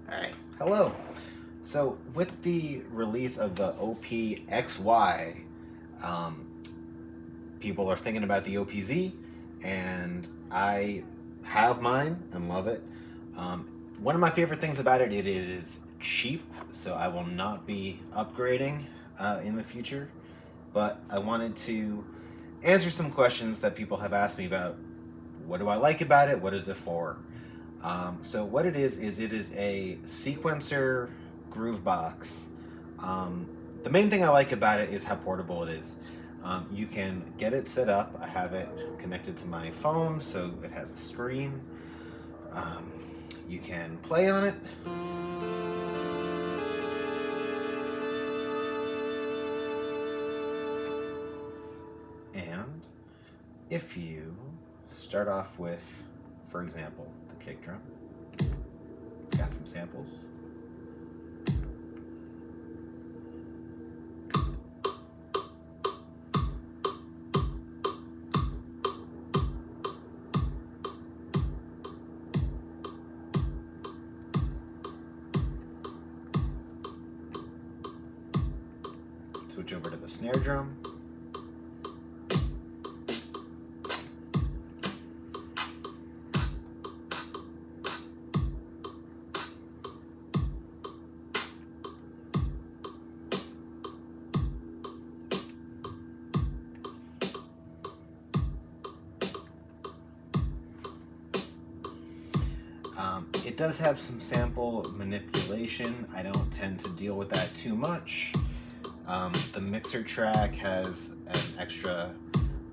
Alright, hello. So with the release of the OPXY, people are thinking about the OPZ, and I have mine and love it. One of my favorite things about it, it is cheap, so I will not be upgrading in the future. But I wanted to answer some questions that people have asked me about. What do I like about it? What is it for? So what it is it is a sequencer groove box. The main thing I like about it is how portable it is. You can get it set up. I have it connected to my phone, so it has a screen. You can play on it. And if you start off with, for example, the kick drum, it's got some samples. Switch over to the snare drum. It does have some sample manipulation. I don't tend to deal with that too much. The mixer track has an extra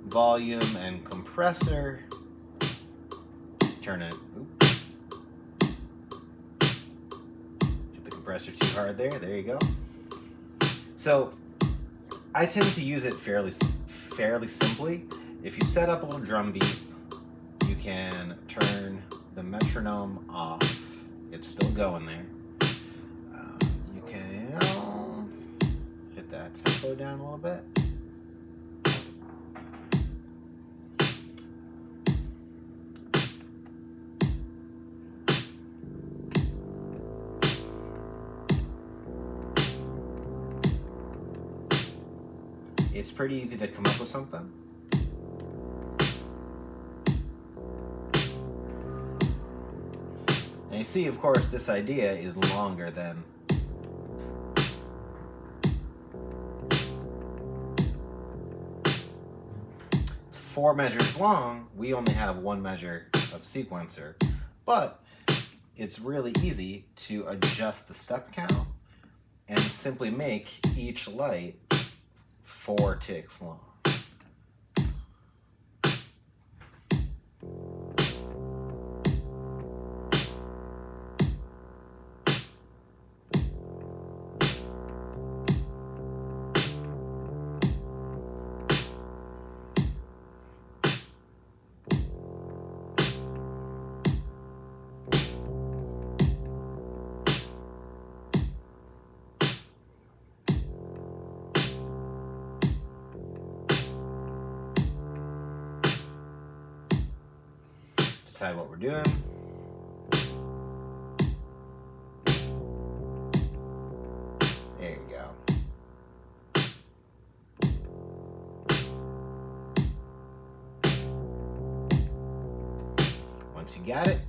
volume and compressor. Turn it. Oops. Hit the compressor too hard there. There you go. So I tend to use it fairly simply. If you set up a little drum beat, you can turn the metronome off. It's still going there. You can hit that tempo down a little bit. It's pretty easy to come up with something. And you see, of course, this idea is longer than it's 4 measures long. We only have 1 measure of sequencer, but it's really easy to adjust the step count and simply make each light 4 ticks long. Decide what we're doing. There you go. Once you got it,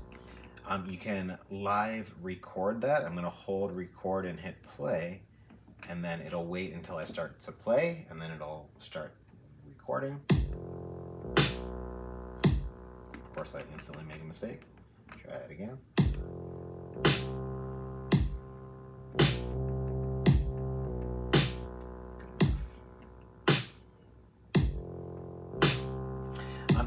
you can live record that. I'm going to hold record and hit play, and then it'll wait until I start to play, and then it'll start recording. Of course, I instantly make a mistake. Try it again.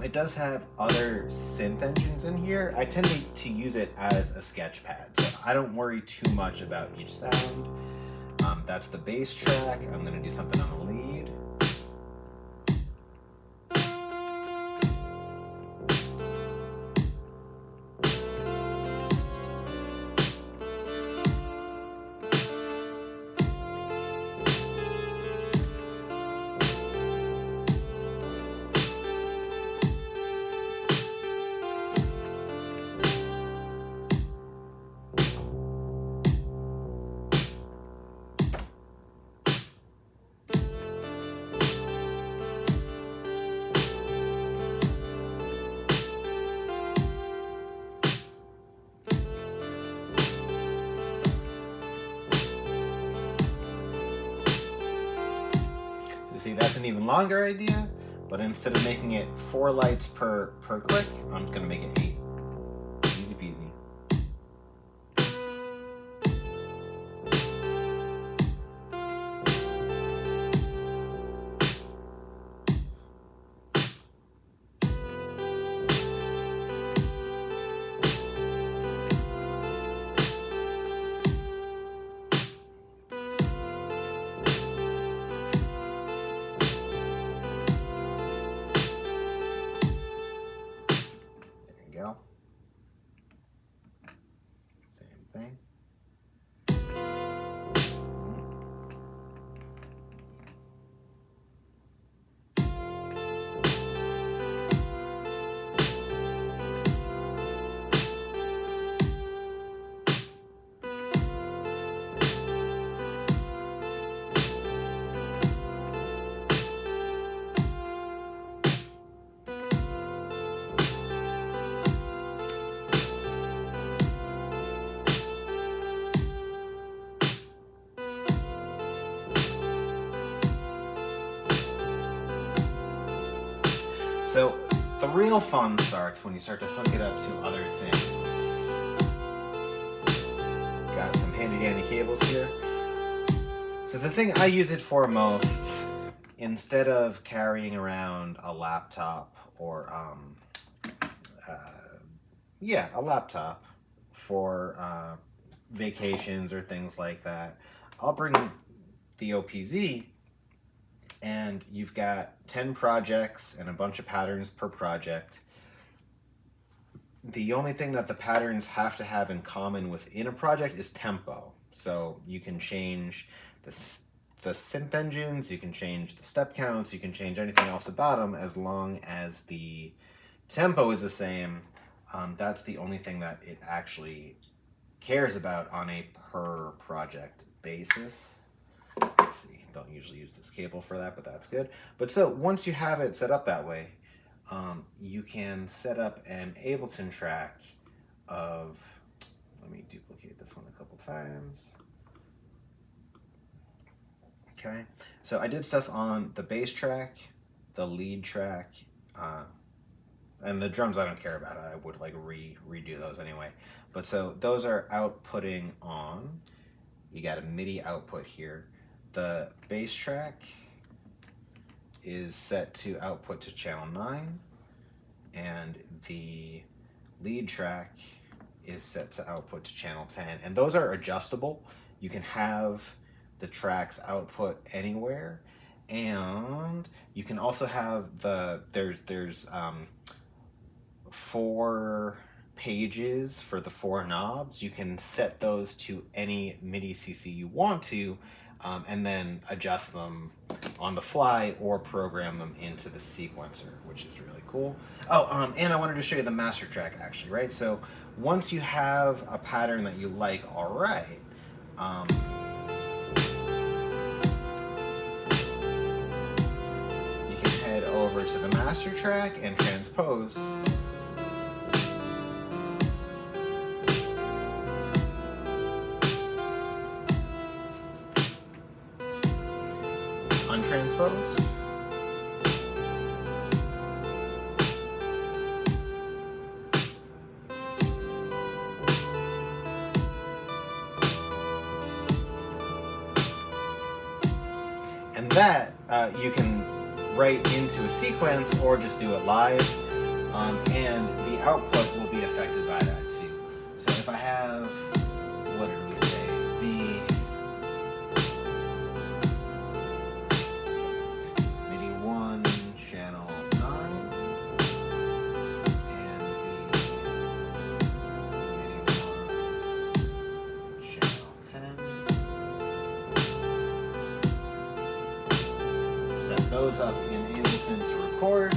It does have other synth engines in here. I tend to use it as a sketchpad, so I don't worry too much about each sound. That's the bass track. I'm going to do something on the lead. see, that's an even longer idea, but instead of making it 4 lights per click, I'm just gonna make it 8. Easy peasy. Go. Same thing. So the real fun starts when you start to hook it up to other things. Got some handy dandy cables here. So the thing I use it for most, instead of carrying around a laptop or a laptop for vacations or things like that, I'll bring the OPZ, and you've got 10 projects and a bunch of patterns per project. The only thing that the patterns have to have in common within a project is tempo. So you can change the synth engines, you can change the step counts, you can change anything else about them as long as the tempo is the same. That's the only thing that it actually cares about on a per project basis. Let's see, don't usually use this cable for that, but that's good. But so once you have it set up that way, you can set up an Ableton track of, let me duplicate this one a couple times. Okay, so I did stuff on the bass track, the lead track, and the drums I don't care about. I would like redo those anyway. But so those are outputting on, you got a MIDI output here. The bass track is set to output to channel 9, and the lead track is set to output to channel 10. And those are adjustable. You can have the tracks output anywhere, and you can also have there's 4 pages for the 4 knobs. You can set those to any MIDI CC you want to, and then adjust them on the fly or program them into the sequencer, which is really cool. Oh, and I wanted to show you the master track actually, right? So once you have a pattern that you like, all right, you can head over to the master track and transpose. Untranspose. And that you can write into a sequence or just do it live, and the output will be affected by that too. So if I have, what did we say, the MIDI 1 channel 9 and the MIDI 1 channel 10. Set those up in Ableton to record.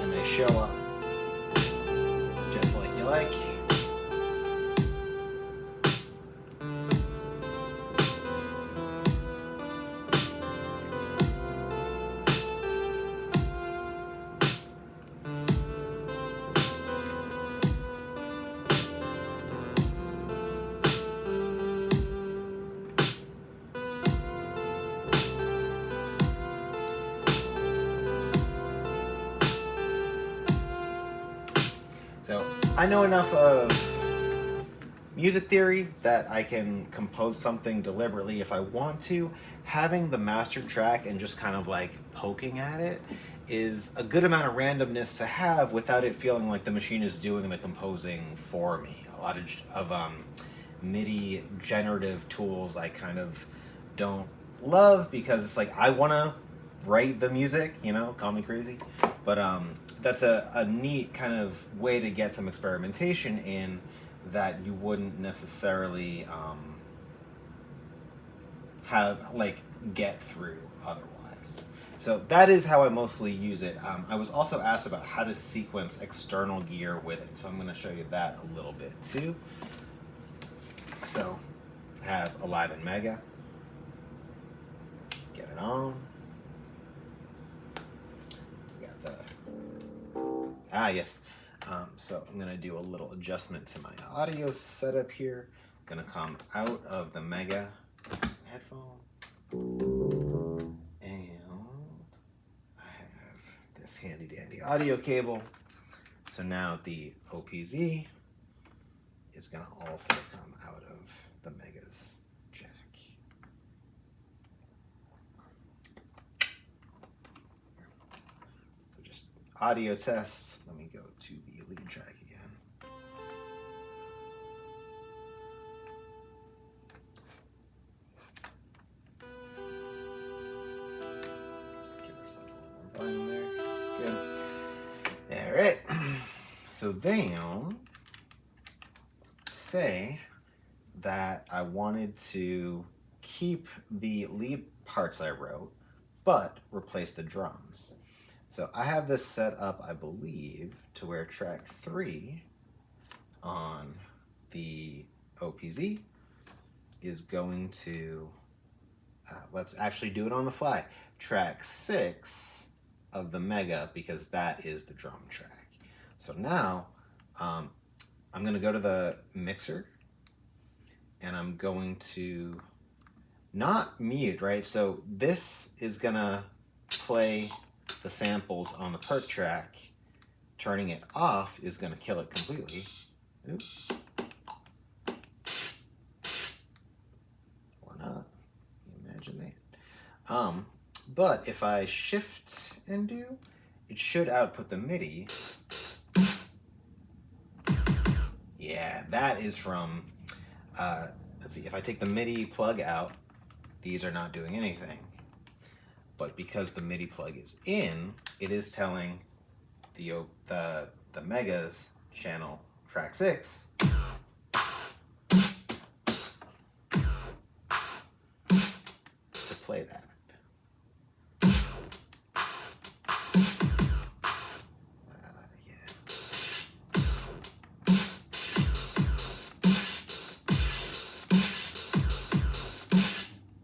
And they show up just like you like. I know enough of music theory that I can compose something deliberately if I want to. Having the master track and just kind of like poking at it is a good amount of randomness to have without it feeling like the machine is doing the composing for me. A lot of MIDI generative tools I kind of don't love because it's like I want to write the music, you know, call me crazy, but that's a neat kind of way to get some experimentation in that you wouldn't necessarily have like get through otherwise. So that is how I mostly use it. I was also asked about how to sequence external gear with it, so I'm going to show you that a little bit too. So I have Alive and Mega. Get it on. We got the yes. So I'm gonna do a little adjustment to my audio setup here. I'm gonna come out of the Mega, use the headphone, and I have this handy dandy audio cable. So now the OPZ is gonna also come out of the Mega's jack. So just audio tests. Let me go to the lead track again. Give ourselves a little more volume there. Good. All right. So then, say that I wanted to keep the lead parts I wrote, but replace the drums. So I have this set up, I believe, to where track 3 on the OPZ is going to, let's actually do it on the fly, track 6 of the Mega, because that is the drum track. So now I'm going to go to the mixer and I'm going to not mute, right? So this is going to play the samples on the perk track. Turning it off is going to kill it completely. Oops. Or not. Can you imagine that? But if I shift and do, it should output the MIDI. Yeah, that is from, let's see, if I take the MIDI plug out, these are not doing anything. But because the MIDI plug is in, it is telling the Mega's channel, track 6, to play that.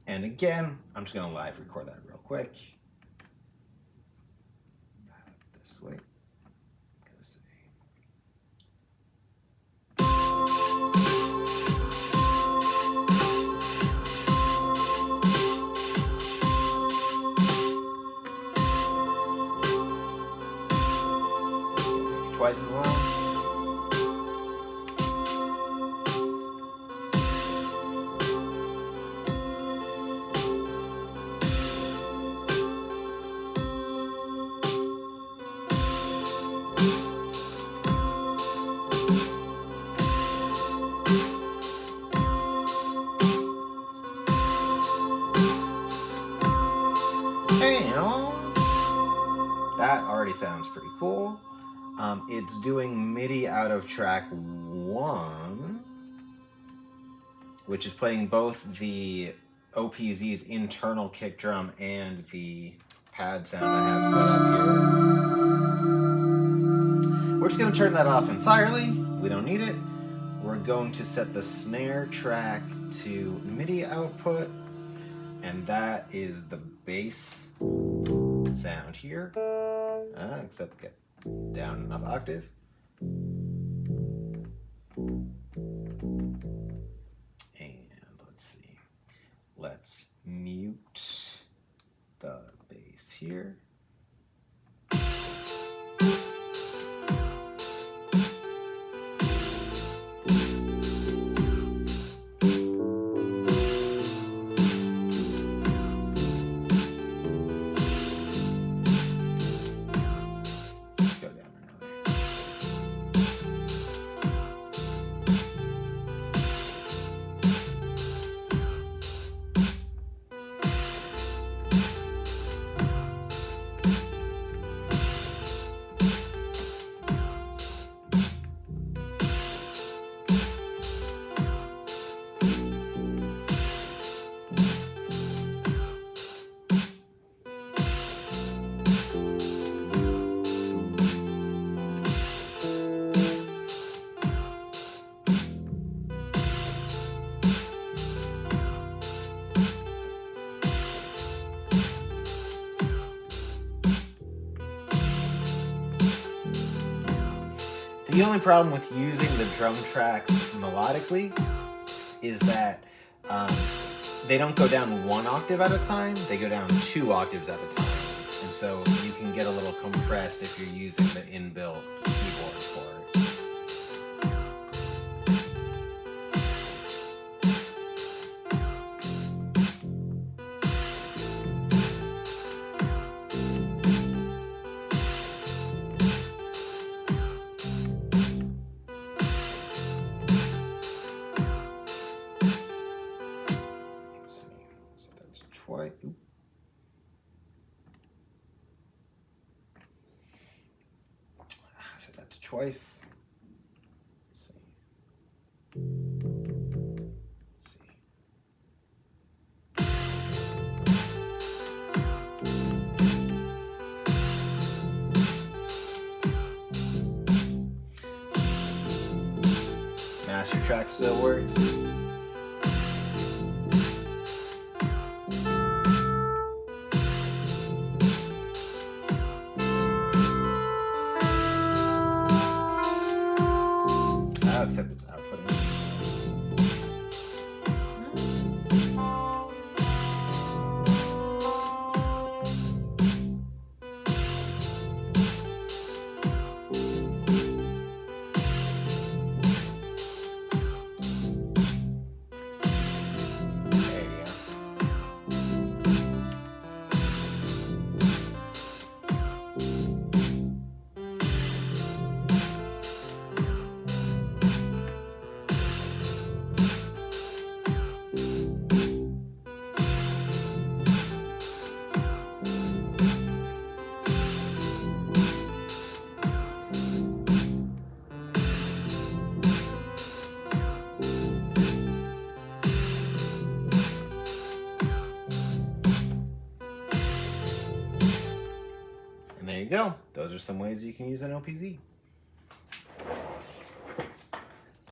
And again, I'm just going to live record that real quick. This way. I'm going to say. Twice as long. That already sounds pretty cool. It's doing MIDI out of track 1, which is playing both the OPZ's internal kick drum and the pad sound I have set up here. We're just going to turn that off entirely. We don't need it. We're going to set the snare track to MIDI output, and that is the bass sound here, except get down enough octave. And let's see, let's mute the bass here. The only problem with using the drum tracks melodically is that they don't go down 1 octave at a time, they go down 2 octaves at a time. And so you can get a little compressed if you're using the inbuilt keyboard for it. Twice. Set that to twice. Let's see. Master track still works. Except it's outputting. There you go. And there you go. Those are some ways you can use an OPZ.